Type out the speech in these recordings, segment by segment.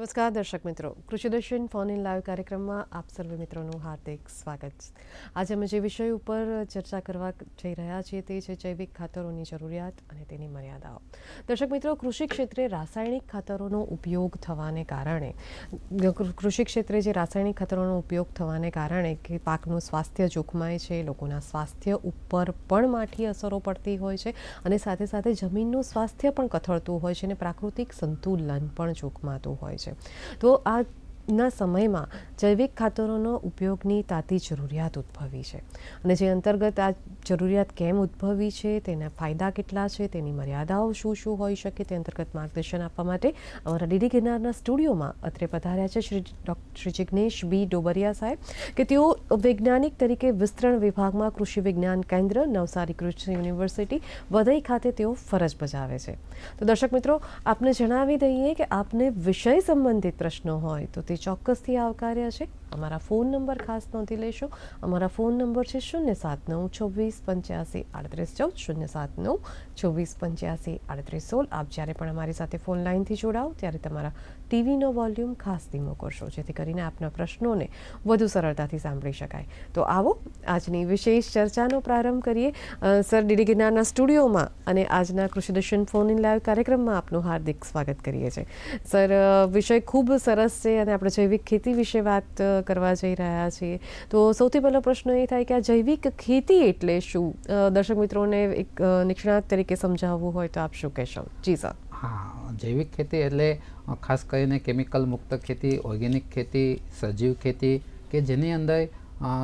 નમસ્કાર દર્શક મિત્રો, કૃષિ દર્શન ફોન ઇન લાઈવ કાર્યક્રમમાં આપ સર્વે મિત્રોનું હાર્દિક સ્વાગત. આજે અમે જે વિષય ઉપર ચર્ચા કરવા જઈ રહ્યા છીએ તે છે જૈવિક ખાતરોની જરૂરિયાત અને તેની મર્યાદાઓ. દર્શક મિત્રો, કૃષિ ક્ષેત્રે રાસાયણિક ખાતરોનો ઉપયોગ થવાને કારણે કે પાકનું સ્વાસ્થ્ય જોખમાય છે, લોકોના સ્વાસ્થ્ય ઉપર પણ માઠી અસરો પડતી હોય છે અને સાથે સાથે જમીનનું સ્વાસ્થ્ય પણ કથળતું હોય છે અને પ્રાકૃતિક સંતુલન પણ જોખમાતું હોય છે. તો આજના સમયમાં જૈવિક ખાતરોનો ઉપયોગની તાતી જરૂરિયાત ઉદ્ભવી છે અને જે અંતર્ગત આ જરૂરિયાત કેમ ઉદ્ભવી છે, તેના ફાયદા કેટલા છે, તેની મર્યાદાઓ શું શું હોઈ શકે, તે અંતર્ગત માર્ગદર્શન આપવા માટે અમારા ડીડી ગિરનારના સ્ટુડિયોમાં અત્રે પધાર્યા છે શ્રી જિગ્નેશ બી ડોબરિયા સાહેબ, કે તેઓ વૈજ્ઞાનિક તરીકે વિસ્તરણ વિભાગમાં કૃષિ વિજ્ઞાન કેન્દ્ર નવસારી કૃષિ યુનિવર્સિટી વઘઈ ખાતે તેઓ ફરજ બજાવે છે. તો દર્શક મિત્રો, આપને જણાવી દઈએ કે આપને વિષય સંબંધિત પ્રશ્નો હોય તો તે ચોક્કસથી આવકાર્ય છે. અમારા ફોન નંબર ખાસ નોંધી લેશો. અમારા ફોન નંબર છે 079 24 85 38 14 079 24 85 38 16. આપ જ્યારે પણ અમારી સાથે ફોન લાઈનથી જોડાઓ ત્યારે તમારા ટીવીનો વોલ્યુમ ખાસ ધીમો કરશો, જેથી કરીને આપના પ્રશ્નોને વધુ સરળતાથી સાંભળી શકાય. તો આવો આજની વિશેષ ચર્ચાનો પ્રારંભ કરીએ. સર, ડીડી ગિરનારના સ્ટુડિયોમાં અને આજના કૃષિ દર્શન ફોન ઇન લાઈવ કાર્યક્રમમાં આપનું હાર્દિક સ્વાગત કરીએ છીએ. સર, વિષય ખૂબ સરસ છે અને આપણે જૈવિક ખેતી વિશે વાત કરવા જઈ રહ્યા છીએ. તો સૌથી પહેલો પ્રશ્ન એ થાય કે આ જૈવિક ખેતી એટલે શું? દર્શક મિત્રોને એક નિષ્ણાત તરીકે સમજાવવું હોય તો આપ શું કહેશો? જી સર. હા, જૈવિક ખેતી એટલે ખાસ કરીને કેમિકલ મુક્ત ખેતી, ઓર્ગેનિક ખેતી, સજીવ ખેતી કે જેની અંદર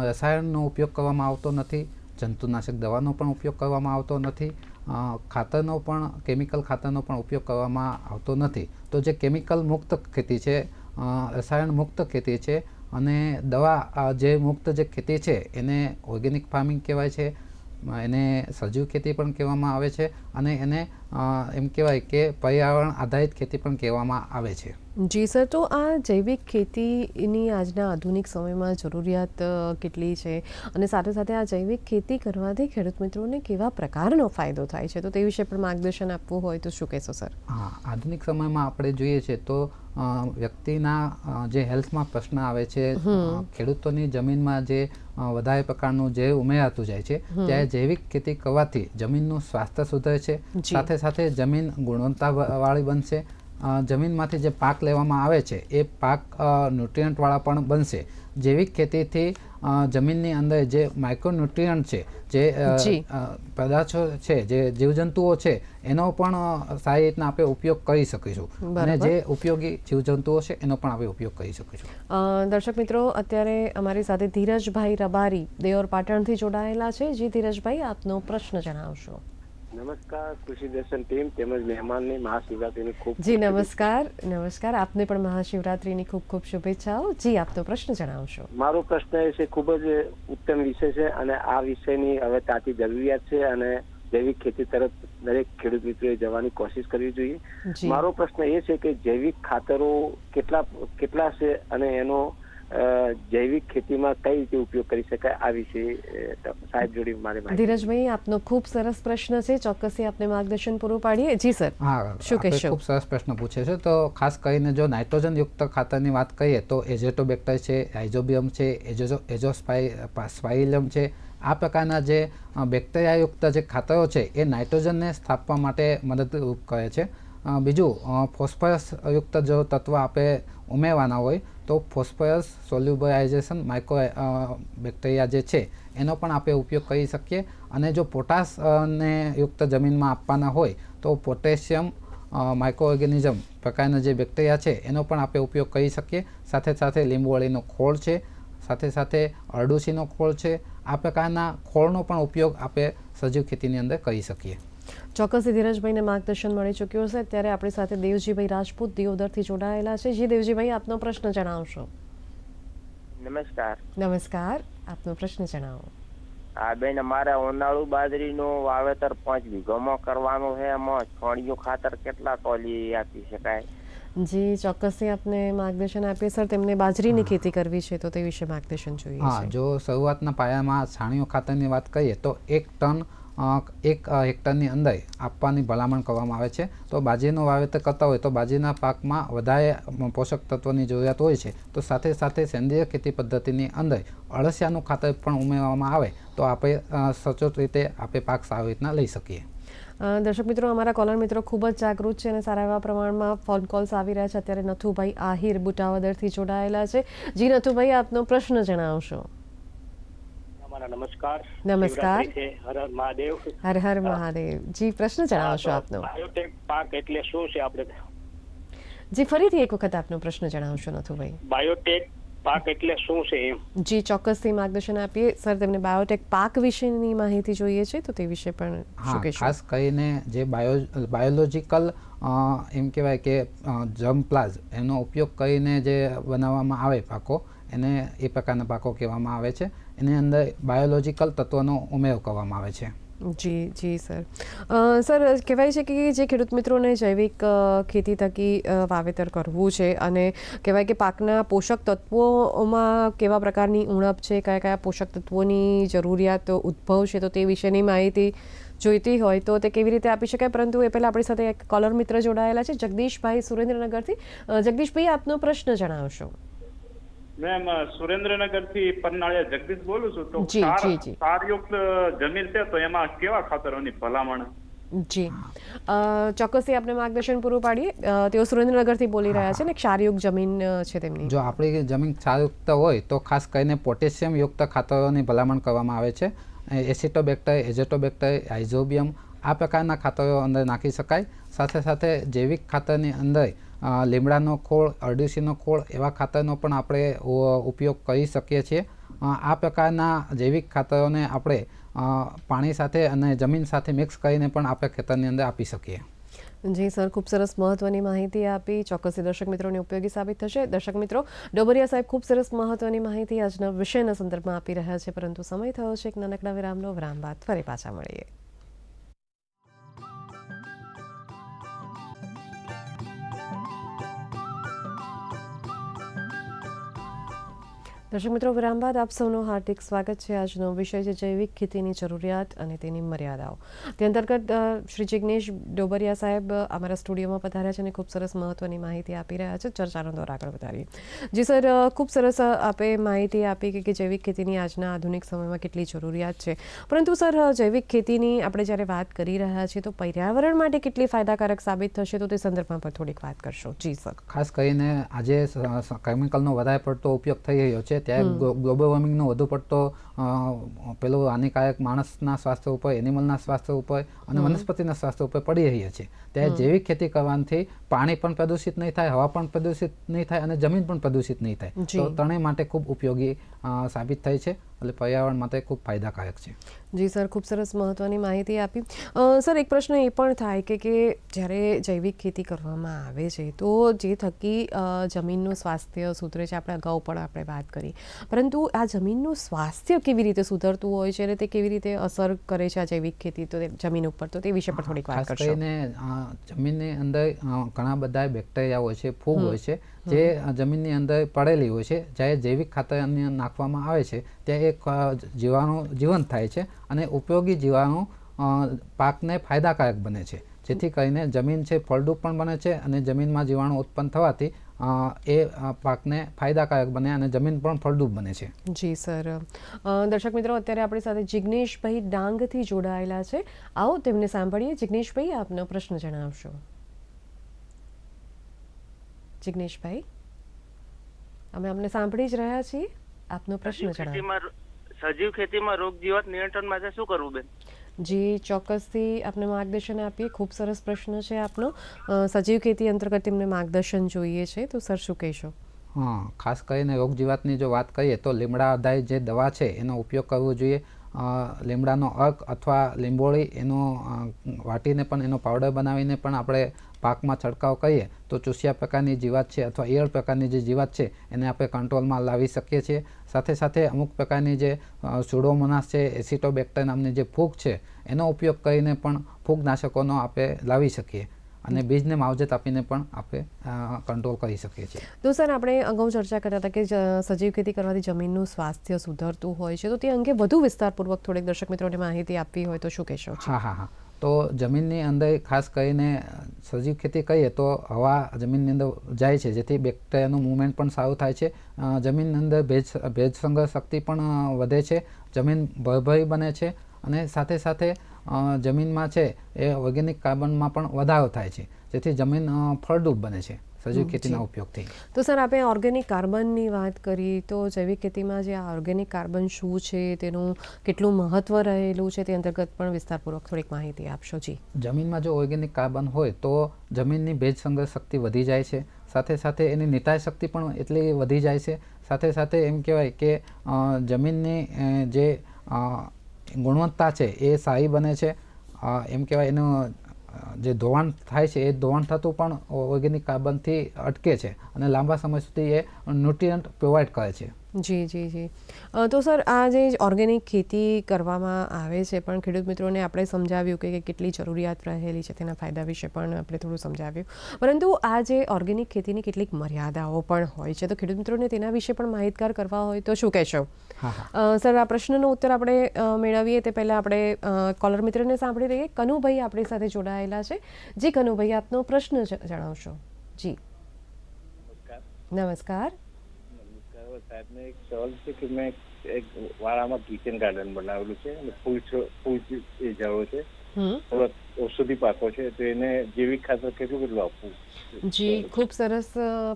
રસાયણનો ઉપયોગ કરવામાં આવતો નથી, જંતુનાશક દવાનો પણ ઉપયોગ કરવામાં આવતો નથી, ખાતરનો પણ કેમિકલ ખાતરનો પણ ઉપયોગ કરવામાં આવતો નથી. તો જે કેમિકલ મુક્ત ખેતી છે, રસાયણ મુક્ત ખેતી છે અને દવા જે મુક્ત જે ખેતી છે એને ઓર્ગેનિક ફાર્મિંગ કહેવાય છે, એને સજીવ ખેતી પણ કહેવામાં આવે છે અને એને એમ કહેવાય કે પર્યાવરણ આધારિત ખેતી પણ કહેવામાં આવે છે. જી સર, તો આ જૈવિક ખેતીની આજના આધુનિક સમયમાં જરૂરિયાત કેટલી છે અને સાથે સાથે આ જૈવિક ખેતી કરવાથી ખેડૂત મિત્રોને કેવા પ્રકારનો ફાયદો થાય છે, તો તે વિશે પણ માર્ગદર્શન આપવું હોય તો શું કહેશો સર? હા, આધુનિક સમયમાં આપણે જોઈએ છે તો વ્યક્તિના જે હેલ્થમાં પ્રશ્ન આવે છે, ખેડૂતોની જમીનમાં જે વધારે પ્રકારનું જે ઉમેરાતું જાય છે, ત્યારે જૈવિક ખેતી કરવાથી જમીનનું સ્વાસ્થ્ય સુધરે છે, સાથે સાથે જમીન ગુણવત્તાવાળી બનશે, જમીનમાંથી જે પાક લેવામાં આવે છે એ પાક ન્યુટ્રિયન્ટવાળા પણ બનશે. જૈવિક ખેતીથી જમીનની અંદર જે માઇક્રોન્યુટ્રિયન્ટ છે, જે પદાર્થો છે, જે જીવજંતુઓ છે, એનો પણ સારી રીતના આપણે ઉપયોગ કરી શકીશું અને જે ઉપયોગી જીવજંતુઓ છે એનો પણ આપણે ઉપયોગ કરી શકીશું. દર્શક મિત્રો, અત્યારે અમારી સાથે ધીરજભાઈ રબારી દેવર પાટણથી જોડાયેલા છે. જી ધીરજભાઈ, આપનો પ્રશ્ન જણાવશો. નમસ્કાર કૃષિ દર્શન ટીમ તેમજ મહેમાનને મહાશિવરાત્રીની ખૂબ જી નમસ્કાર. આપને પણ મહાશિવરાત્રીની ખૂબ ખૂબ શુભેચ્છાઓ. જી, આપનો પ્રશ્ન જણાવશો. મારો પ્રશ્ન એ છે, ખૂબ જ ઉત્તમ વિષય છે અને આ વિષયની હવે તાતી જરૂરિયાત છે અને જૈવિક ખેતી તરફ દરેક ખેડૂત મિત્રોએ જવાની કોશિશ કરવી જોઈએ. મારો પ્રશ્ન એ છે કે જૈવિક ખાતરો કેટલા છે અને એનો જૈવિક ખેતીમાં કઈ રીતે ઉપયોગ કરી શકાય, આ વિશે સાહેબ જોડે મારે માહિતી. ધીરજભાઈ, આપનો ખૂબ સરસ પ્રશ્ન છે, ચોક્કસથી આપને માર્ગદર્શન પૂરું પાડીએ. જી સર. હા, શું કહેશો? ખૂબ સરસ પ્રશ્ન પૂછે છે. તો ખાસ કરીને જો નાઇટ્રોજન યુક્ત ખાતરની વાત કરીએ તો એઝોટોબેક્ટર છે, રાઇઝોબિયમ છે, એઝોસ્પાઇલમ છે, આ પ્રકારના જે બેક્ટેરિયાયુક્ત જે ખાતરો છે એ નાઇટ્રોજનને સ્થાપવા માટે મદદરૂપ કરે છે. બીજું, ફોસ્ફરસ યુક્ત જો તત્વ આપણે ઉમેરવાના હોય તો ફોસ્ફરસ સોલ્યુબલાઇઝેશન માઇક્રો બેક્ટેરિયા જે છે એનો પણ આપણે ઉપયોગ કરી શકીએ અને જો પોટાશ ને યુક્ત જમીનમાં આપવાના હોય તો પોટેશિયમ માઇક્રો ઓર્ગેનિઝમ પ્રકારના જે બેક્ટેરિયા છે એનો પણ આપણે ઉપયોગ કરી શકીએ. સાથે સાથે લીંબુવાળીનો ખોળ છે, સાથે સાથે અરડુસીનો ખોળ છે, આ પ્રકારના ખોળનો પણ ઉપયોગ આપણે સજીવ ખેતીની અંદર કરી શકીએ. ચોક્કસથી ધીરજભાઈને માર્ગદર્શન મળી ચૂક્યું હશે. ત્યારે આપણી સાથે દેવજીભાઈ રાજપૂત દિયોદરથી જોડાયેલા છે. જી દેવજીભાઈ, આપનો પ્રશ્ન જણાવશો. નમસ્કાર. આપનો પ્રશ્ન જણાવો. હા બેન, અમારે ઉનાળુ બાજરીનું વાવેતર 5 વીઘામાં કરવાનું છે, એમાં છોણિયું ખાતર કેટલા તોલી આપી શકાય? જી, ચોક્કસથી આપને માર્ગદર્શન આપીએ. સર, તેમને બાજરીની ખેતી કરવી છે તો તે વિશે માર્ગદર્શન જોઈએ. હા, જો શરૂઆતના પાયામાં છાણિયું ખાતરની વાત કરીએ તો 1 ટન 1 હેક્ટરની અંદર આપવાની ભલામણ કરવામાં આવે છે. તો બાજરીનું વાવેતર કરતા હોય તો બાજરીના પાકમાં વધારે પોષક તત્વોની જરૂરિયાત હોય છે. તો સાથે સાથે સેન્દ્રિય ખેતી પદ્ધતિની અંદર અળસિયાનું ખાતર પણ ઉમેરવામાં આવે તો આપણે સચોટ રીતે આપણે પાક સારી રીતના લઈ શકીએ. દર્શક મિત્રો, અમારા કોલર મિત્રો ખૂબ જ જાગૃત છે અને સારા એવા પ્રમાણમાં ફોન કોલ્સ આવી રહ્યા છે. અત્યારે નથુભાઈ આહિર બુટાવદરથી જોડાયેલા છે. જી નથુભાઈ, આપનો પ્રશ્ન જણાવશો. નમસ્કાર. નમસ્કાર. હર હર મહાદેવ. હર હર મહાદેવ. જી, પ્રશ્ન જણાવશો આપનો. બાયોટેક પાક એટલે શું છે? આપણે જી, ફરીથી એક વખત આપનો પ્રશ્ન જણાવશો નથુભાઈ. બાયોટેક પાક એટલે શું છે એમ? જી, ચોક્કસથી માર્ગદર્શન આપીએ. સર, તેમને બાયોટેક પાક વિશેની માહિતી જોઈએ છે તો તે વિશે પણ શું કહેશો? ખાસ કરીને જે બાયોલોજિકલ એમ કહેવાય કે જર્મપ્લાઝ એનો ઉપયોગ કરીને જે બનાવવામાં આવે પાકો, એને એ પ્રકારના પાકો કહેવામાં આવે છે. એની અંદર બાયોલોજિકલ તત્વોનો ઉમેરો કરવામાં આવે છે. જી જી સર. સર, કહેવાય છે કે જે ખેડૂત મિત્રોને જૈવિક ખેતી થકી વાવેતર કરવું છે અને કહેવાય કે પાકના પોષક તત્વોમાં કેવા પ્રકારની ઉણપ છે, કયા કયા પોષક તત્વોની જરૂરિયાત ઉદ્ભવ છે, તો તે વિશેની માહિતી જોઈતી હોય તો તે કેવી રીતે આપી શકાય. પરંતુ એ પહેલાં આપણી સાથે એક કોલર મિત્ર જોડાયેલા છે, જગદીશભાઈ સુરેન્દ્રનગરથી. જગદીશભાઈ, આપનો પ્રશ્ન જણાવશો. મેમ, સુરેન્દ્રનગરથી પરનાળિયા જગદીશ બોલું છું. તો જી. ક્ષારયુક્ત જમીન છે તો એમાં કેવા ખાતરોની ભલામણ? જી, ચોક્કસથી આપણે માર્ગદર્શન પૂરું પાડીએ. તેઓ સુરેન્દ્રનગરથી બોલી રહ્યા છે ને ક્ષારયુક્ત જમીન છે તેમની. જો આપણી જમીન ક્ષારયુક્ત હોય તો ખાસ કરીને પોટેશિયમ યુક્ત ખાતરોની ભલામણ કરવામાં આવે છે. એસિટોબેક્ટર, એઝેટોબેક્ટર, આઇઝોબિયમ આ પ્રકારના ખાતરો અંદર નાખી શકાય. સાથે સાથે જૈવિક ખાતરની અંદર લીમડાનો ખોળ, અરડુસીનો ખોળ એવા ખાતરનો પણ આપણે ઉપયોગ કરી શકીએ છીએ. આ પ્રકારના જૈવિક ખાતરોને આપણે પાણી સાથે અને જમીન સાથે મિક્સ કરીને પણ આપણે ખેતરની અંદર આપી શકીએ. જી સર, ખૂબ સરસ મહત્વની માહિતી આપી. ચોક્કસથી દર્શક મિત્રોને ઉપયોગી સાબિત થશે. દર્શક મિત્રો, ડોબરિયા સાહેબ ખૂબ સરસ મહત્વની માહિતી આજના વિષયના સંદર્ભમાં આપી રહ્યા છે, પરંતુ સમય થયો છે એક નાનકડા વિરામનો. વિરામ બાદ ફરી પાછા મળીએ. દર્શક મિત્રો, વિરામ બાદ આપ સૌનું હાર્દિક સ્વાગત છે. આજનો વિષય છે જૈવિક ખેતીની જરૂરિયાત અને તેની મર્યાદાઓ. તે અંતર્ગત શ્રી જિગ્નેશ ડોબરિયા સાહેબ અમારા સ્ટુડિયોમાં પધાર્યા છે અને ખૂબ સરસ મહત્વની માહિતી આપી રહ્યા છે. ચર્ચાનો દોર આગળ વધારીએ. જી સર, ખૂબ સરસ આપે માહિતી આપી કે જૈવિક ખેતીની આજના આધુનિક સમયમાં કેટલી જરૂરિયાત છે. પરંતુ સર, જૈવિક ખેતીની આપણે જ્યારે વાત કરી રહ્યા છીએ તો પર્યાવરણ માટે કેટલી ફાયદાકારક સાબિત થશે, તો તે સંદર્ભમાં પર થોડીક વાત કરશો. જી સર. ખાસ કરીને આજે કેમિકલનો વધારે પડતો ઉપયોગ થઈ રહ્યો છે, ત્યારે ગ્લોબલ વોર્મિંગનો વધુ પડતો પેલું હાનિકારક માણસના સ્વાસ્થ્ય ઉપર, એનિમલના સ્વાસ્થ્ય ઉપર અને વનસ્પતિના સ્વાસ્થ્ય ઉપર પડી રહ્યા છે. ત્યારે જૈવિક ખેતી કરવાથી પાણી પણ પ્રદૂષિત નહીં થાય, હવા પણ પ્રદૂષિત નહીં થાય અને જમીન પણ પ્રદૂષિત નહીં થાય. તો ત્રણેય માટે ખૂબ ઉપયોગી સાબિત થાય છે એટલે પર્યાવરણ માટે ખૂબ ફાયદાકારક છે. જી સર, ખૂબ સરસ મહત્વની માહિતી આપી. સર, એક પ્રશ્ન એ પણ થાય કે જ્યારે જૈવિક ખેતી કરવામાં આવે છે તો જે થકી જમીનનું સ્વાસ્થ્ય સુધરે છે. આપણે અગાઉ પણ આપણે વાત કરી, પરંતુ આ જમીનનું સ્વાસ્થ્ય કેવી રીતે સુધરતું હોય છે અને તે કેવી રીતે અસર કરે છે આ જૈવિક ખેતી તો જમીન ઉપર, તો તે વિશે પણ થોડીક વાત કરશો. ખાસ કરીને જમીનની અંદર ઘણા બધા બેક્ટેરિયા હોય છે, ફૂગ હોય છે, જે જમીનની અંદર પડેલી હોય છે. જ્યારે જૈવિક ખાતર નાખવામાં આવે છે ત્યાં એક જીવાણુ જીવંત થાય છે અને ઉપયોગી જીવાણુ પાકને ફાયદાકારક બને છે, જેથી કરીને જમીન છે ફળદ્રુપ પણ બને છે અને જમીનમાં જીવાણુ ઉત્પન્ન થવાથી એ પાકને ફાયદાકારક બને અને જમીન પણ ફળદ્રુપ બને છે. જી સર. દર્શક મિત્રો, અત્યારે આપણી સાથે જિગ્નેશભાઈ ડાંગથી જોડાયેલા છે. આવો તેમને સાંભળીએ. જિગ્નેશભાઈ, આપનો પ્રશ્ન જણાવશો. જિગ્નેશભાઈ, અમે અમને સાંભળી જ રહ્યા છીએ. આપનો પ્રશ્ન જણાવો. સજીવ ખેતીમાં રોગ જીવાત નિયંત્રણ માટે શું કરવું બેન? જી, ચોક્કસથી આપને માર્ગદર્શન આપીએ. ખૂબ સરસ પ્રશ્ન છે આપનો. સજીવ ખેતી અંતર્ગત તેમને માર્ગદર્શન જોઈએ છે, તો સર શું કહેશો? ખાસ કરીને રોગ જીવાતની જો વાત કરીએ તો લીમડા આધારિત જે દવા છે એનો ઉપયોગ કરવો જોઈએ. લીમડાનો અર્ક અથવા લીંબોળી એનો વાટીને પણ એનો પાવડર બનાવીને પણ આપણે પાકમાં છંટકાવ કરીએ તો ચૂસિયા પ્રકારની જીવાત છે અથવા ઈયળ પ્રકારની જે જીવાત છે એને આપણે કંટ્રોલમાં લાવી શકીએ છીએ. સાથે સાથે અમુક પ્રકારની જે સુડોમોનાસ છે, એસિટોબેક્ટર નામની જે ફૂગ છે એનો ઉપયોગ કરીને પણ ફૂગનાશકોનો આપણે લાવી શકીએ. અને બીજને માવજત આપીને પણ આપણે કંટ્રોલ કરી શકીએ છીએ. તો સર આપણે અગાઉ ચર્ચા કરતા હતા કે સજીવ ખેતી કરવાથી જમીનનું સ્વાસ્થ્ય સુધરતું હોય છે, તો તે અંગે વધુ વિસ્તારપૂર્વક થોડીક દર્શક મિત્રોને માહિતી આપવી હોય તો શું કહેશો? હા. તો જમીનની અંદર ખાસ કરીને સજીવ ખેતી કહીએ તો હવા જમીનની અંદર જાય છે, જેથી બેક્ટેરિયાનું મૂવમેન્ટ પણ સારું થાય છે. જમીનની અંદર ભેજ સંગ્રહ શક્તિ પણ વધે છે, જમીન ભરભરી બને છે અને સાથે સાથે જમીનમાં છે એ ઓર્ગેનિક કાર્બનમાં પણ વધારો થાય છે, જેથી જમીન ફળદ્રુપ બને છે સજીવ ખેતીના ઉપયોગથી. તો સર આપણે ઓર્ગેનિક કાર્બનની વાત કરી, તો જૈવિક ખેતીમાં જે આ ઓર્ગેનિક કાર્બન શું છે, તેનું કેટલું મહત્વ રહેલું છે, તે અંતર્ગત પણ વિસ્તારપૂર્વક થોડીક માહિતી આપશો. જી. જમીનમાં જો ઓર્ગેનિક કાર્બન હોય તો જમીનની ભેજ સંગ્રહ શક્તિ વધી જાય છે, સાથે સાથે એની નિતાઈ શક્તિ પણ એટલી વધી જાય છે. સાથે સાથે એમ કહેવાય કે જમીનની જે ગુણવત્તા છે એ સારી બને છે. એમ કહેવાય એનું જે ધોવાણ થાય છે એ ધોવાણ થતું પણ ઓર્ગેનિક કાર્બનથી અટકે છે અને લાંબા સમય સુધી એ ન્યુટ્રિયન્ટ પ્રોવાઈડ કરે છે. જી. તો સર આ જે ઓર્ગેનિક ખેતી કરવામાં આવે છે, પણ ખેડૂત મિત્રોને આપણે સમજાવ્યું કે કેટલી જરૂરિયાત રહેલી છે, તેના ફાયદા વિશે પણ આપણે થોડું સમજાવ્યું, પરંતુ આ જે ઓર્ગેનિક ખેતીની કેટલીક મર્યાદાઓ પણ હોય છે, તો ખેડૂત મિત્રોને તેના વિશે પણ માહિતગાર કરવા હોય તો શું કહેશો? સર આ પ્રશ્નનો ઉત્તર આપણે મેળવીએ તે પહેલાં આપણે કોલર મિત્રને સાંભળી લઈએ. કનુભાઈ આપણી સાથે જોડાયેલા છે. જી કનુભાઈ, આપનો પ્રશ્ન જણાવશો. જી નમસ્કાર. સાહેબને એક સવાલ છે કે મેં એક વાળામાં કિચન ગાર્ડન બનાવેલું છે અને ફૂલ એ ઝાડો છે, થોડા ઔષધિ પાકો છે, તો એને જૈવિક ખાતર કેટલું આપવું? જી, ખૂબ સરસ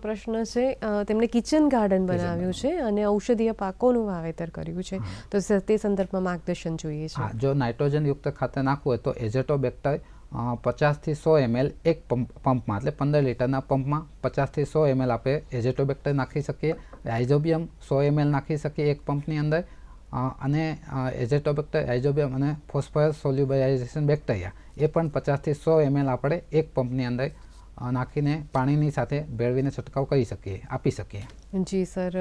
પ્રશ્ન છે. તેમણે કિચન ગાર્ડન બનાવ્યું છે અને ઔષધીય પાકોનું વાવેતર કર્યું છે, તો તે સંદર્ભમાં માર્ગદર્શન જોઈએ છે. જો નાઇટ્રોજન યુક્ત ખાતર નાખવું હોય તો એઝેટોબેક્ટર 50 થી 100 ml એક પંપમાં, એટલે 15 લીટરના પંપમાં 50 થી 100 ml આપણે એઝેટોબેક્ટર નાખી શકીએ. રાઇઝોબિયમ 100 ml નાખી શકીએ એક પંપની અંદર, અને એઝેટોબેક્ટર, રાઇઝોબિયમ અને ફોસ્ફરસ સોલ્યુબલાઇઝેશન બેક્ટેરિયા એ પણ 50 થી 100 ml આપણે એક પંપની અંદર નાખીને પાણીની સાથે ભેળવીને છંટકાવ કરી શકીએ, આપી શકીએ. જી સર.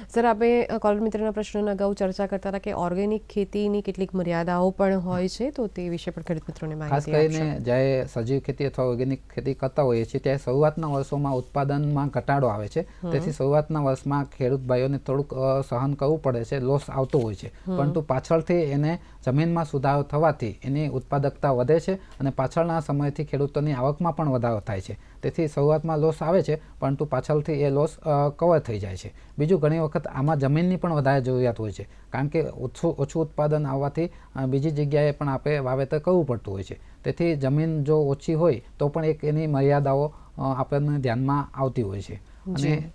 સર આપણે કોલર મિત્રના પ્રશ્નોના અગાઉ ચર્ચા કરતા હતા કે ઓર્ગેનિક ખેતીની કેટલીક મર્યાદાઓ પણ હોય છે, તો તે વિશે પણ ખેડૂત મિત્રોને માહિતી આપશો. ખાસ કરીને જ્યારે સજીવ ખેતી અથવા ઓર્ગેનિક ખેતી કરતા હોઈએ છીએ ત્યારે શરૂઆતના વર્ષોમાં ઉત્પાદનમાં ઘટાડો આવે છે, તેથી શરૂઆતના વર્ષમાં ખેડૂત ભાઈઓને થોડુંક સહન કરવું પડે છે, લોસ આવતો હોય છે, પરંતુ પાછળથી એને જમીનમાં સુધારો થવાથી એની ઉત્પાદકતા વધે છે અને પાછળના સમયથી ખેડૂતોની આવકમાં પણ વધારો થાય છે. તેથી શરૂઆતમાં લોસ આવે છે, પરંતુ પાછળથી એ લોસ કવર થઈ જાય છે. બીજું, ઘણી વખત આમાં જમીનની પણ વધારે જરૂરિયાત હોય છે, કારણ કે ઓછું ઉત્પાદન આવવાથી બીજી જગ્યાએ પણ આપણે વાવેતર કરવું પડતું હોય છે. તેથી જમીન જો ઓછી હોય તો પણ એક એની મર્યાદાઓ આપણને ધ્યાનમાં આવતી હોય છે. અને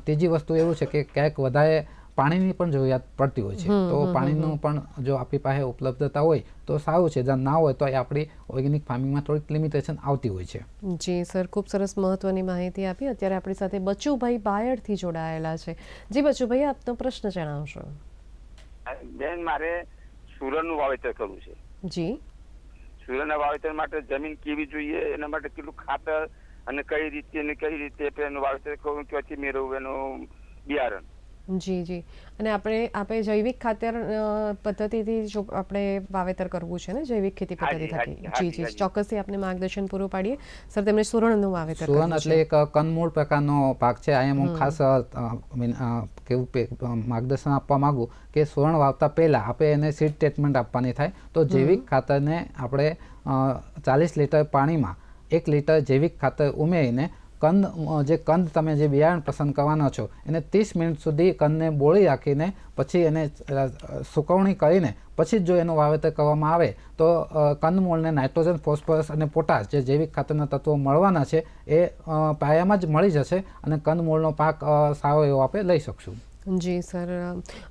ત્રીજી વસ્તુ એવું છે કે ક્યાંક વધારે પાણીની પણ જરૂરિયાત પડતી હોય છે, તો પાણીનું પણ જો આપણી પાસે ઉપલબ્ધતા હોય તો સારું છે, જ્યાં ના હોય તો એ આપણી ઓર્ગેનિક ફાર્મિંગમાં થોડીક લિમિટેશન આવતી હોય છે. જી સર, ખૂબ સરસ મહત્વની માહિતી આપી. અત્યારે આપણી સાથે બચુભાઈ બાયડથી જોડાયેલા છે. જી બચુભાઈ, આપનો પ્રશ્ન જણાવશો. બેન, મારે સૂરજનું વાવેતર કરવું છે. જી. સૂરજના વાવેતર માટે જમીન કેવી જોઈએ, એના માટે કેટલું ખાતર અને કઈ રીતે એનું વાવેતર કરવું, ક્યાંથી મેળવવું એનું બિયારણ? જી. અને આપણે જૈવિક ખાતર પદ્ધતિથી જો આપણે વાવેતર કરવું છે ને, જૈવિક ખેતી પદ્ધતિ થકી? જી, ચોક્કસથી આપને માર્ગદર્શન પૂરું પાડીએ. સર, તેમણે સુરણનું વાવેતર કર્યું છે. સુરણ એટલે એક કંદમૂળ પ્રકારનો પાક છે. અહીંયા હું ખાસ કેવું માર્ગદર્શન આપવા માંગુ કે સુરણ વાવતા પહેલાં આપણે એને સીડ ટ્રીટમેન્ટ આપવાની થાય, તો જૈવિક ખાતરને આપણે 40 લીટર પાણીમાં 1 લીટર જૈવિક ખાતર ઉમેરીને કંદ તમે જે બિયારણ પસંદ કરવાના છો એને 30 મિનિટ સુધી કંદને બોળી રાખીને પછી એને સુકવણી કરીને પછી જો એનું વાવેતર કરવામાં આવે તો કંદમૂળને નાઇટ્રોજન, ફોસ્ફરસ અને પોટાશ જે જૈવિક ખાતરના તત્વો મળવાના છે એ પાયામાં જ મળી જશે અને કંદમૂળનો પાક સારો એવો આપણે લઈ શકશું. જી સર.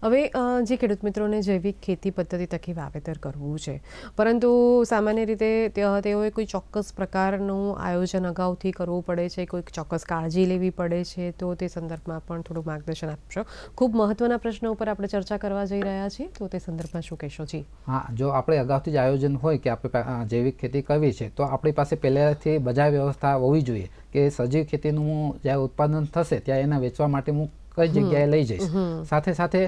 હવે જે ખેડૂત મિત્રોને જૈવિક ખેતી પદ્ધતિ થકી વાવેતર કરવું છે, પરંતુ સામાન્ય રીતે તેઓએ કોઈ ચોક્કસ પ્રકારનું આયોજન અગાઉથી કરવું પડે છે, કોઈ ચોક્કસ કાળજી લેવી પડે છે, તો તે સંદર્ભમાં પણ થોડું માર્ગદર્શન આપશો. ખૂબ મહત્વના પ્રશ્નો ઉપર આપણે ચર્ચા કરવા જઈ રહ્યા છીએ, તો તે સંદર્ભમાં શું કહેશો? જી. હા, જો આપણે અગાઉથી જ આયોજન હોય કે આપણે જૈવિક ખેતી કરવી છે તો આપણી પાસે પહેલાંથી બજાર વ્યવસ્થા હોવી જોઈએ કે સજીવ ખેતીનું જ્યારે ઉત્પાદન થશે ત્યારે એના વેચવા માટે હું કઈ જગ્યાએ લઈ જઈશ. સાથે સાથે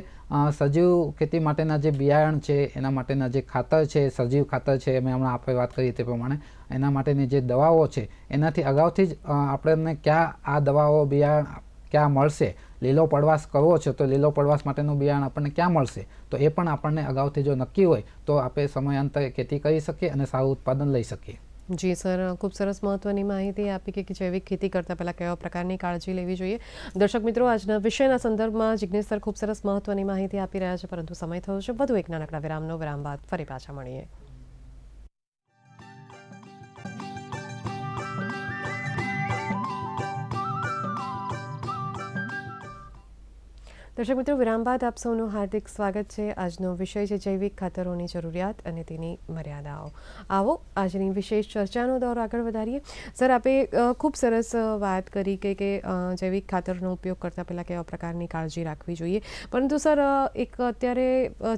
સજીવ ખેતી માટેના જે બિયારણ છે, એના માટેના જે ખાતર છે, સજીવ ખાતર છે, મેં હમણાં આપણે વાત કરી તે પ્રમાણે એના માટેની જે દવાઓ છે, એનાથી અગાઉથી જ આપણને ક્યાં આ દવાઓ બિયારણ ક્યાં મળશે, લીલો પડવાશ કરવો છે તો લીલો પડવાશ માટેનું બિયારણ આપણને ક્યાં મળશે, તો એ પણ આપણને અગાઉથી જો નક્કી હોય તો આપણે સમયાંતરે ખેતી કરી શકીએ અને સારું ઉત્પાદન લઈ શકીએ. જી સર, ખૂબ સરસ મહત્વની માહિતી આપી કે જૈવિક ખેતી કરતાં પહેલાં કેવા પ્રકારની કાળજી લેવી જોઈએ. દર્શક મિત્રો, આજના વિષયના સંદર્ભમાં જિજ્ઞેશ સર ખૂબ સરસ મહત્વની માહિતી આપી રહ્યા છે, પરંતુ સમય થયો છે વધુ એક નાનકડા વિરામનો. વિરામ બાદ ફરી પાછા મળીએ. દર્શક મિત્રો, વિરામ બાદ આપ સૌનું હાર્દિક સ્વાગત છે. આજનો વિષય છે જૈવિક ખાતરોની જરૂરિયાત અને તેની મર્યાદાઓ. આવો આજની વિશેષ ચર્ચાનો દોર આગળ વધારીએ. સર, આપે ખૂબ સરસ વાત કરી કે જૈવિક ખાતરનો ઉપયોગ કરતાં પહેલાં કેવા પ્રકારની કાળજી રાખવી જોઈએ, પરંતુ સર એક અત્યારે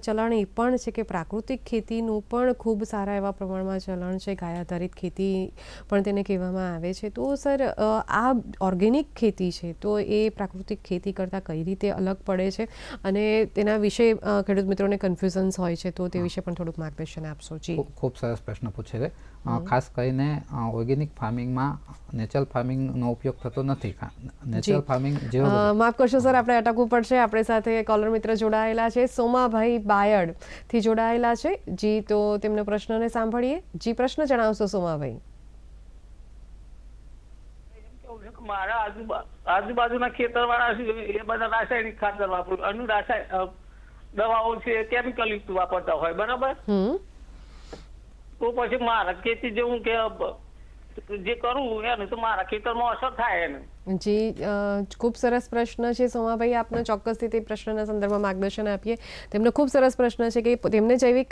ચલણ એ પણ છે કે પ્રાકૃતિક ખેતીનું પણ ખૂબ સારા એવા પ્રમાણમાં ચલણ છે. ગાય આધારિત ખેતી પણ તેને કહેવામાં આવે છે. તો સર, આ ઓર્ગેનિક ખેતી છે તો એ પ્રાકૃતિક ખેતી કરતાં કઈ રીતે અલગ પડે છે અને તેના વિશે ખેડૂત મિત્રોને કન્ફ્યુઝન્સ હોય છે, તો તે વિશે પણ થોડુંક માર્ગદર્શન આપશો. જી, ખૂબ સરસ પ્રશ્ન પૂછે છે. ખાસ કરીને ઓર્ગેનિક ફાર્મિંગમાં નેચરલ ફાર્મિંગનો ઉપયોગ થતો નથી. નેચરલ ફાર્મિંગ જેવો માફ કરશો સર, આપણે અટકવું પડશે. આપણી સાથે કોલર મિત્ર જોડાયેલા છે, સોમાભાઈ બાયડથી જોડાયેલા છે. જી, તો તેમનો પ્રશ્નને સાંભળીએ. જી, પ્રશ્ન જણાવશો સોમાભાઈ. મારા આજુબાજુના ખેતર વાળા છે એ બધા રાસાયણિક ખાતર વાપરું, દવાઓ છે કેમિકલ યુક્ત વાપરતા હોય, બરાબર? તો પછી મારા ખેતી જેવું કે જે કરું એને તો મારા ખેતરમાં અસર થાય એને. જી, ખૂબ સરસ પ્રશ્ન છે સોમાભાઈ આપનો. ચોક્કસથી તે પ્રશ્નના સંદર્ભમાં માર્ગદર્શન આપીએ. તેમનો ખૂબ સરસ પ્રશ્ન છે કે તેમને જૈવિક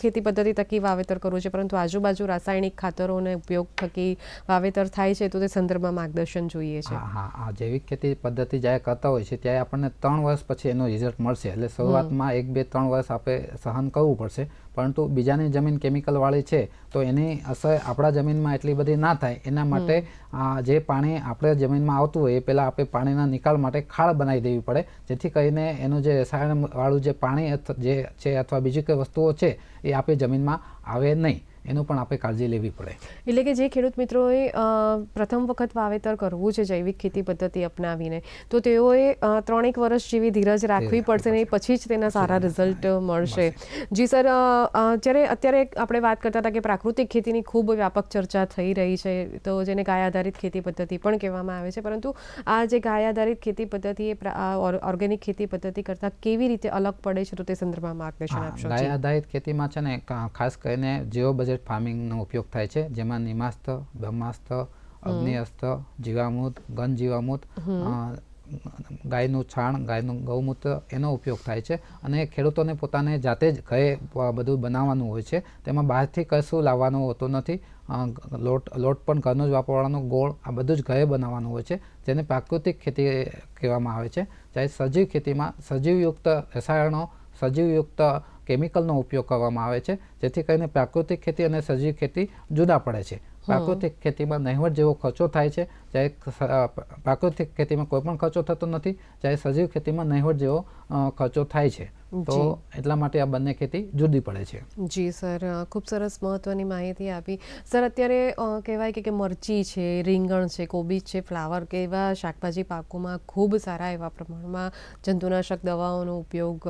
ખેતી પદ્ધતિ થકી વાવેતર કરવું છે, પરંતુ આજુબાજુ રાસાયણિક ખાતરોને ઉપયોગ થકી વાવેતર થાય છે, તો તે સંદર્ભમાં માર્ગદર્શન જોઈએ છે. હા, જૈવિક ખેતી પદ્ધતિ જ્યારે કરતા હોય છે ત્યારે આપણને 3 વર્ષ પછી એનો રિઝલ્ટ મળશે. એટલે શરૂઆતમાં 1, 2, 3 વર્ષ આપણે સહન કરવું પડશે, પરંતુ બીજાની જમીન કેમિકલવાળી છે તો એની અસર આપણા જમીનમાં એટલી બધી ના થાય એના માટે જે પાણી આપણે જમીનમાં આવતું હોય એ પહેલાં આપણે પાણીના નિકાલ માટે ખાળ બનાવી દેવી પડે, જેથી કરીને એનું જે રસાયણવાળું જે પાણી જે છે અથવા બીજી કોઈ વસ્તુઓ છે એ આપણી જમીનમાં આવે નહીં. એનું પણ આપણે કાળજી લેવી પડે. એટલે કે જે ખેડૂત મિત્રોએ પ્રથમ વખત વાવેતર કરવું છે જૈવિક ખેતી પદ્ધતિ અપનાવીને, તો તેઓએ 3-1 વર્ષ જેવી ધીરજ રાખવી પડશે ને પછી જ તેના સારા રિઝલ્ટ મળશે. જી સર, અત્યારે આપણે વાત કરતા હતા કે પ્રાકૃતિક ખેતીની ખૂબ વ્યાપક ચર્ચા થઈ રહી છે, તો જેને ગાય આધારિત ખેતી પદ્ધતિ પણ કહેવામાં આવે છે, પરંતુ આ જે ગાય આધારિત ખેતી પદ્ધતિ એ ઓર્ગેનિક ખેતી પદ્ધતિ કરતાં કેવી રીતે અલગ પડે છે, તો તે સંદર્ભમાં માર્ગદર્શન આપશો. ગાય આધારિત ખેતીમાં છે ને ખાસ કરીને જેવો બજેટ ફાર્મિંગનો ઉપયોગ થાય છે, જેમાં નિમાસ્ત્ર, બ્રહ્માસ્ત્ર, અગ્નિઅસ્ત્ર, જીવામૃત, ઘન જીવામૃત, ગાયનું છાણ, ગાયનું ગૌમૂત્ર એનો ઉપયોગ થાય છે. અને ખેડૂતોને પોતાને જાતે જ ઘરે બધું બનાવવાનું હોય છે, તેમાં બહારથી કશું લાવવાનું હોતું નથી. લોટ પણ ઘરનો જ વાપરવાનો, ગોળ આ બધું જ ઘરે બનાવવાનું હોય છે, જેને પ્રાકૃતિક ખેતી કહેવામાં આવે છે. જ્યારે સજીવ ખેતીમાં સજીવયુક્ત રસાયણો, સજીવયુક્ત કેમિકલનો ઉપયોગ કરવામાં આવે છે, જેથી કરીને પ્રાકૃતિક ખેતી અને સજીવ ખેતી જુદા પડે છે. પ્રાકૃતિક ખેતીમાં નહિવત જેવો ખર્ચો થાય છે, જ્યારે પ્રાકૃતિક ખેતીમાં કોઈ પણ ખર્ચો થતો નથી, જ્યારે સજીવ ખેતીમાં નહિવત જેવો ખર્ચો થાય છે. તો એટલા માટે આ બંને ખેતી જુદી પડે છે. જી સર, ખૂબ સરસ મહત્વની માહિતી આપી. સર, અત્યારે કહેવાય કે મરચી છે, રીંગણ છે, કોબીજ છે, ફ્લાવર કે એવા શાકભાજી પાકોમાં ખૂબ સારા એવા પ્રમાણમાં જંતુનાશક દવાઓનો ઉપયોગ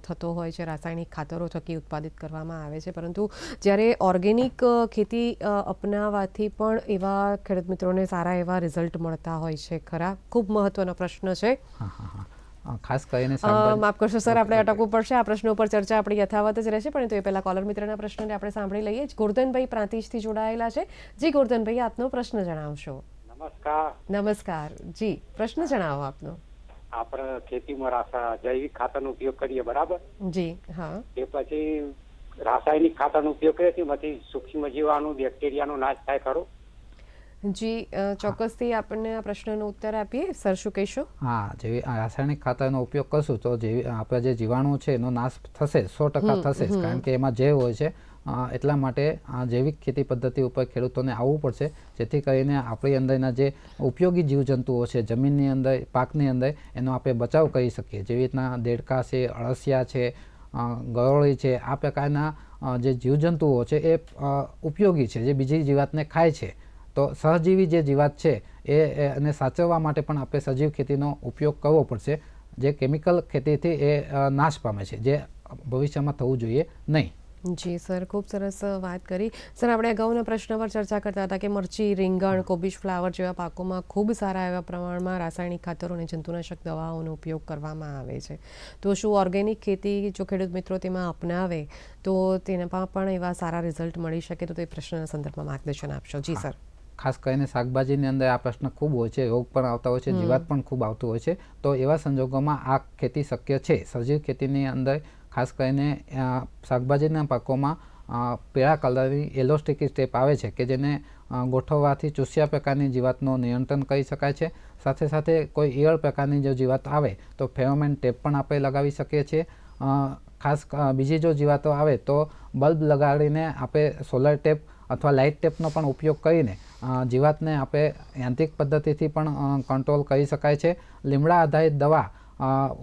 થતો હોય છે, રાસાયણિક ખાતરો થકી ઉત્પાદિત કરવામાં આવે છે, પરંતુ જ્યારે ઓર્ગેનિક ખેતી અપનાવવાથી પણ એવા ખેડૂત મિત્રોને સારા એવા રિઝલ્ટ મળતા હોય છે ખરા? ખૂબ મહત્વનો પ્રશ્ન છે. ખાસ કરીને માફ કરશો સર, આપણે અટકવું પડશે. આ પ્રશ્નો ઉપર ચર્ચા આપણી યથાવત જ રહેશે, પરંતુ એ પહેલા કોલર મિત્રના પ્રશ્નને આપણે સાંભળી લઈએ. ગોરધનભાઈ પ્રાંતિજથી જોડાયેલા છે. જી ગોરધનભાઈ, આપનો પ્રશ્ન જણાવશો. નમસ્કાર. જી, પ્રશ્ન જણાવો આપનો. આપણે ખેતીમાં જૈવિક ખાતરનો ઉપયોગ કરીએ, બરાબર? જી હા. એ પછી રાસાયણિક ખાતરનો ઉપયોગ કરીએ એમાંથી સૂક્ષ્મ જીવાણુ, બેક્ટેરિયાનો નાશ થાય ખરો? જી, ચોક્કસથી આપણને આ પ્રશ્નનો ઉત્તર આપીએ. સર, શું કહેશો? હા, જેવી રાસાયણિક ખાતરનો ઉપયોગ કરશું તો આપણે જે જીવાણુ છે એનો નાશ થશે, 100% થશે, કારણ કે એમાં જૈવ હોય છે. એટલા માટે આ જૈવિક ખેતી પદ્ધતિ ઉપર ખેડૂતોને આવવું પડશે, જેથી કરીને આપણી અંદરના જે ઉપયોગી જીવજંતુઓ છે જમીનની અંદર, પાકની અંદર, એનો આપણે બચાવ કરી શકીએ. જેવી રીતના દેડકા છે, અળસિયા છે, ગરોળી છે, આ પ્રકારના જે જીવજંતુઓ છે એ ઉપયોગી છે, જે બીજી જીવાતને ખાય છે. તો સહજીવી જે જીવાત છે એને સાચવવા માટે પણ આપણે સજીવ ખેતીનો ઉપયોગ કરવો પડશે, જે કેમિકલ ખેતીથી એ નાશ પામે છે, જે ભવિષ્યમાં થવું જોઈએ નહીં. જી સર, ખૂબ સરસ વાત કરી. સર, આપણે અગાઉના પ્રશ્ન પર ચર્ચા કરતા હતા કે મરચી, રીંગણ, કોબીજ, ફ્લાવર જેવા પાકોમાં ખૂબ સારા એવા પ્રમાણમાં રાસાયણિક ખાતરો અને જંતુનાશક દવાઓનો ઉપયોગ કરવામાં આવે છે. તો શું ઓર્ગેનિક ખેતી જો ખેડૂત મિત્રો તેમાં અપનાવે તો તેનામાં પણ એવા સારા રિઝલ્ટ મળી શકે? તો તે પ્રશ્નના સંદર્ભમાં માર્ગદર્શન આપશો. જી સર. ખાસ કરીને શાકભાજીની અંદર આ પ્રશ્ન ખૂબ હોય છે, રોગ પણ આવતા હોય છે, જીવાત પણ ખૂબ આવતું હોય છે. તો એવા સંજોગોમાં આ ખેતી શક્ય છે. સજીવ ખેતીની અંદર ખાસ કરીને શાકભાજીના પાકોમાં પીળા કલરની યલો સ્ટિકી સ્ટેપ આવે છે કે જેને ગોઠવવાથી ચૂસ્યા પ્રકારની જીવાતનું નિયંત્રણ કરી શકાય છે. સાથે સાથે કોઈ ઈયળ પ્રકારની જો જીવાત આવે તો ફેરોમેન ટેપ પણ આપણે લગાવી શકીએ છીએ. ખાસ બીજી જો જીવાતો આવે તો બલ્બ લગાડીને આપણે સોલર ટેપ અથવા લાઇટ ટેપનો પણ ઉપયોગ કરીને જીવાતને આપણે યાંત્રિક પદ્ધતિથી પણ કંટ્રોલ કરી શકાય છે. લીમડા આધારિત દવા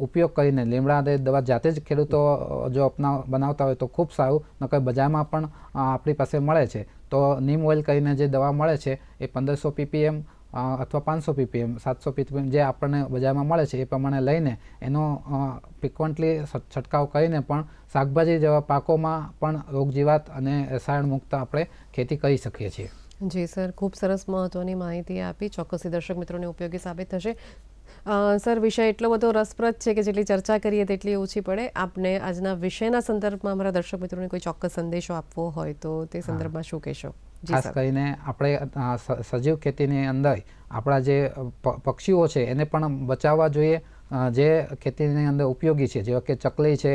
ઉપયોગ કરીને, લીમડા આધારિત દવા જાતે જ ખેડૂતો જો બનાવતા હોય તો ખૂબ સારું. નકર બજારમાં પણ આપણી પાસે મળે છે. તો નીમ ઓઇલ કરીને જે દવા મળે છે એ 1500 ppm અથવા 500 ppm, 700 ppm જે આપણને બજારમાં મળે છે એ પ્રમાણે લઈને એનો ફ્રિકવન્ટલી છંટકાવ કરીને પણ શાકભાજી જેવા પાકોમાં પણ રોગજીવાત અને રસાયણ મુક્ત આપણે ખેતી કરી શકીએ છીએ. જી સર, ખૂબ સરસ મહત્ત્વની માહિતી આપી. ચોક્કસથી દર્શક મિત્રોને ઉપયોગી સાબિત થશે. સર, વિષય એટલો બધો રસપ્રદ છે કે જેટલી ચર્ચા કરીએ તેટલી ઓછી પડે. આપને આજના વિષયના સંદર્ભમાં અમારા દર્શક મિત્રોને કોઈ ચોક્કસ સંદેશો આપવો હોય તો તે સંદર્ભમાં શું કહેશો? ખાસ કરીને આપણે સજીવ ખેતીની અંદર આપણા જે પક્ષીઓ છે એને પણ બચાવવા જોઈએ, જે ખેતીની અંદર ઉપયોગી છે, જેવા કે ચકલી છે,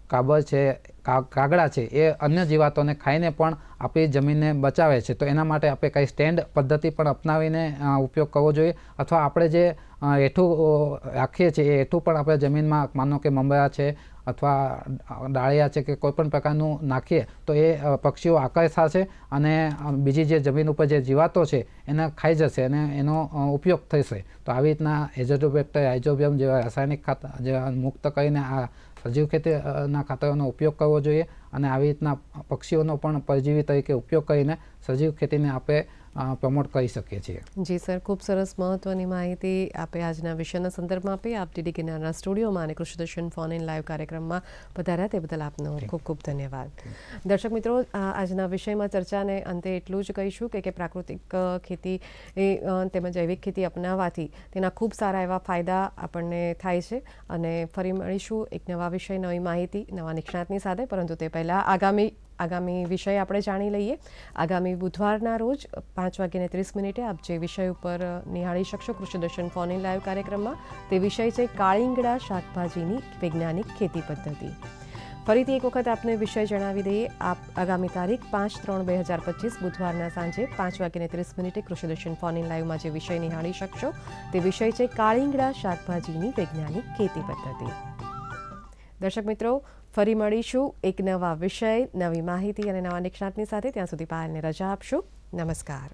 કાબર છે, કાગડા છે, એ અન્ય જીવાતોને ખાઈને પણ આપણી જમીનને બચાવે છે. તો એના માટે આપણે કંઈ સ્ટેન્ડ પદ્ધતિ પણ અપનાવીને ઉપયોગ કરવો જોઈએ. અથવા આપણે જે એઠું રાખીએ છીએ એ એઠું પણ આપણે જમીનમાં, માનો કે મમરા છે અથવા ડાળિયા છે કે કોઈ પણ પ્રકારનું નાખીએ તો એ પક્ષીઓ આકર્ષાશે અને બીજી જે જમીન ઉપર જે જીવાતો છે એને ખાઈ જશે અને એનો ઉપયોગ થશે. તો આવી રીતના એઝોટોબેક્ટર, રાઇઝોબિયમ જેવા રાસાયણિક ખાતર જેવા મુક્ત કરીને આ સજીવ ખેતીના ખાતરોનો ઉપયોગ કરવો જોઈએ અને આવી રીતના પક્ષીઓનો પણ પરજીવી તરીકે ઉપયોગ કરીને સજીવ ખેતીને આપણે પ્રમોટ કરી શકીએ છીએ. જી સર, ખૂબ સરસ મહત્ત્વની માહિતી આપે આજના વિષયના સંદર્ભમાં આપી. આપ ડીડી કિનારના સ્ટુડિયોમાં અને કૃષિદર્શન ફોન ઇન લાઈવ કાર્યક્રમમાં પધાર્યા તે બદલ આપનો ખૂબ ખૂબ ધન્યવાદ. દર્શક મિત્રો, આજના વિષયમાં ચર્ચાને અંતે એટલું જ કહીશું કે પ્રાકૃતિક ખેતી તેમજ જૈવિક ખેતી અપનાવવાથી તેના ખૂબ સારા એવા ફાયદા આપણને થાય છે. અને ફરી મળીશું એક નવા વિષય, નવી માહિતી, નવા નિષ્ણાતની સાથે. પરંતુ તે પહેલાં આગામી વિષય આપણે જાણી લઈએ. આગામી બુધવારના રોજ 5:30 આપ જે વિષય ઉપર નિહાળી શકશો કૃષિદર્શન ફોન ઇન લાઈવ કાર્યક્રમમાં, તે વિષય છે કાળીંગડા શાકભાજીની વૈજ્ઞાનિક ખેતી પદ્ધતિ. ફરીથી એક વખત આપને વિષય જણાવી દઈએ. આપ આગામી તારીખ 5/3/2025 બુધવારના સાંજે 5:30 કૃષિદર્શન ફોન ઇન લાઈવમાં જે વિષય નિહાળી શકશો તે વિષય છે કાળીંગડા શાકભાજીની વૈજ્ઞાનિક ખેતી પદ્ધતિ. દર્શક મિત્રો, ફરી મળીશું એક નવા વિષય, નવી માહિતી અને નવા નિષ્ણાતની સાથે. ત્યાં સુધી પાયલને રજા આપશું. નમસ્કાર.